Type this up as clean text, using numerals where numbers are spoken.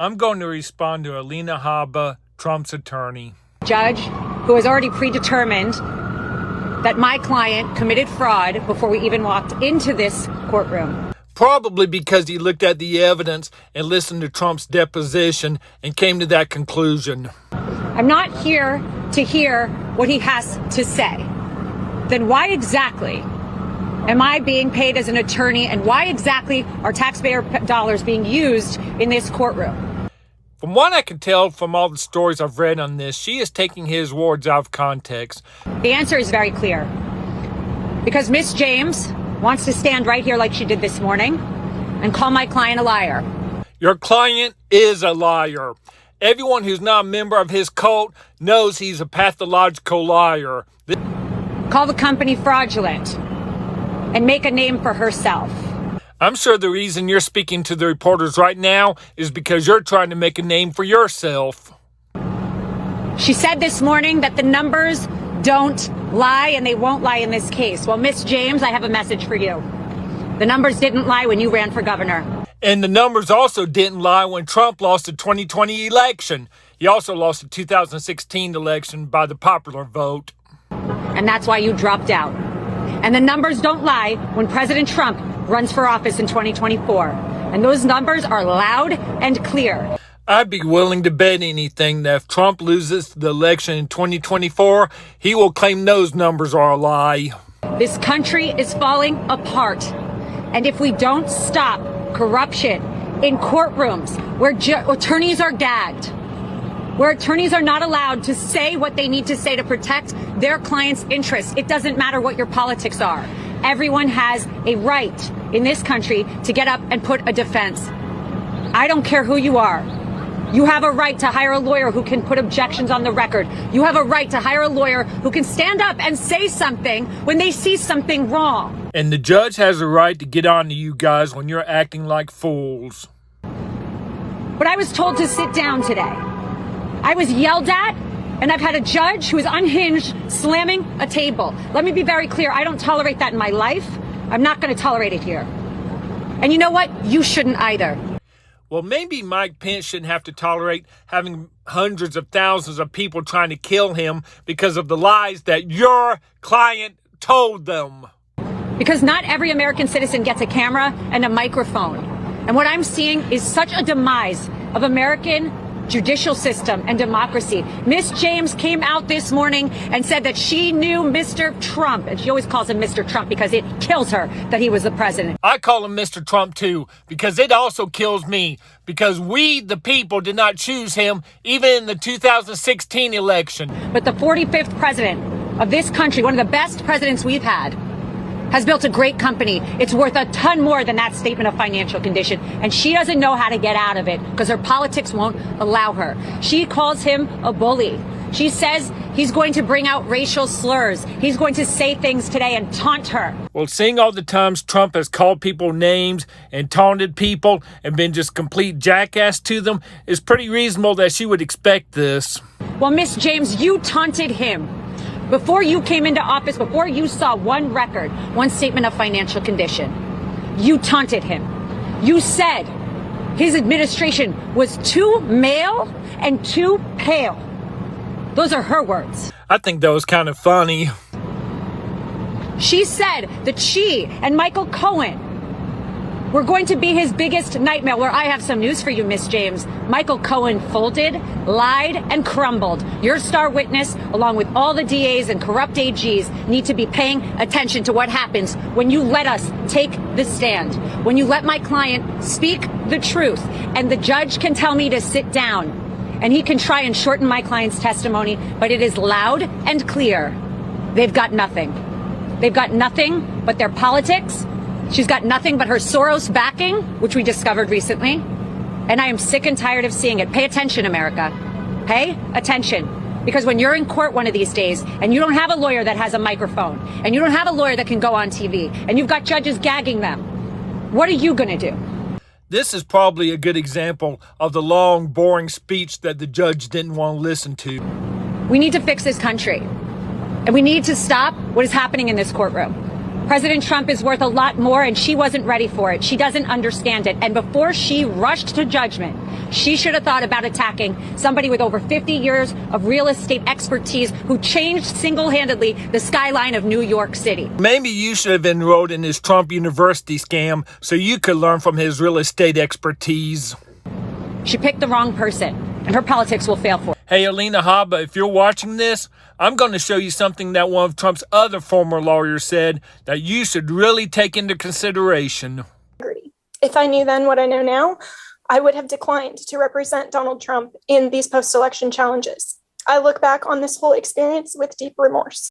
I'm going to respond to Alina Habba, Trump's attorney. Judge who has already predetermined that my client committed fraud before we even walked into this courtroom. Probably because he looked at the evidence and listened to Trump's deposition and came to that conclusion. I'm not here to hear what he has to say. Then why exactly am I being paid as an attorney, and why exactly are taxpayer dollars being used in this courtroom? From what I can tell from all the stories I've read on this, she is taking his words out of context. The answer is very clear. Because Miss James wants to stand right here like she did this morning and call my client a liar. Your client is a liar. Everyone who's not a member of his cult knows he's a pathological liar. Call the company fraudulent and make a name for herself. I'm sure the reason you're speaking to the reporters right now is because you're trying to make a name for yourself. She said this morning that the numbers don't lie, and they won't lie in this case. Well, Miss James, I have a message for you. The numbers didn't lie when you ran for governor. And the numbers also didn't lie when Trump lost the 2020 election. He also lost the 2016 election by the popular vote. And that's why you dropped out. And the numbers don't lie when President Trump runs for office in 2024. And those numbers are loud and clear. I'd be willing to bet anything that if Trump loses the election in 2024, he will claim those numbers are a lie. This country is falling apart. And if we don't stop corruption in courtrooms where attorneys are gagged, where attorneys are not allowed to say what they need to say to protect their clients' interests, it doesn't matter what your politics are. Everyone has a right in this country to get up and put a defense. I don't care who you are. You have a right to hire a lawyer who can put objections on the record. You have a right to hire a lawyer who can stand up and say something when they see something wrong. And the judge has a right to get on to you guys when you're acting like fools. But I was told to sit down today. I was yelled at, and I've had a judge who is unhinged slamming a table. Let me be very clear. I don't tolerate that in my life. I'm not going to tolerate it here. And you know what? You shouldn't either. Well, maybe Mike Pence shouldn't have to tolerate having hundreds of thousands of people trying to kill him because of the lies that your client told them. Because not every American citizen gets a camera and a microphone. And what I'm seeing is such a demise of American judicial system and democracy. Miss James came out this morning and said that she knew Mr. Trump, and she always calls him Mr. Trump because it kills her that he was the president. I call him Mr. Trump too, because it also kills me, because we, the people, did not choose him even in the 2016 election. But the 45th president of this country, one of the best presidents we've had, has built a great company. It's worth a ton more than that statement of financial condition. And she doesn't know how to get out of it because her politics won't allow her. She calls him a bully. She says he's going to bring out racial slurs. He's going to say things today and taunt her. Well, seeing all the times Trump has called people names and taunted people and been just complete jackass to them, it's pretty reasonable that she would expect this. Well, Miss James, you taunted him. Before you came into office, before you saw one record, one statement of financial condition, you taunted him. You said his administration was too male and too pale. Those are her words. I think that was kind of funny. She said that she and Michael Cohen were going to be his biggest nightmare. Well, I have some news for you, Miss James. Michael Cohen folded, lied, and crumbled. Your star witness, along with all the DAs and corrupt AGs, need to be paying attention to what happens when you let us take the stand. When you let my client speak the truth, and the judge can tell me to sit down, and he can try and shorten my client's testimony, but it is loud and clear. They've got nothing. They've got nothing but their politics. She's got nothing but her Soros backing, which we discovered recently. And I am sick and tired of seeing it. Pay attention, America. Pay attention. Because when you're in court one of these days and you don't have a lawyer that has a microphone and you don't have a lawyer that can go on TV and you've got judges gagging them, what are you going to do? This is probably a good example of the long, boring speech that the judge didn't want to listen to. We need to fix this country. And we need to stop what is happening in this courtroom. President Trump is worth a lot more, and she wasn't ready for it. She doesn't understand it. And before she rushed to judgment, she should have thought about attacking somebody with over 50 years of real estate expertise who changed single-handedly the skyline of New York City. Maybe you should have enrolled in his Trump University scam so you could learn from his real estate expertise. She picked the wrong person, and her politics will fail for her. Hey, Alina Habba, if you're watching this, I'm going to show you something that one of Trump's other former lawyers said that you should really take into consideration. If I knew then what I know now, I would have declined to represent Donald Trump in these post-election challenges. I look back on this whole experience with deep remorse.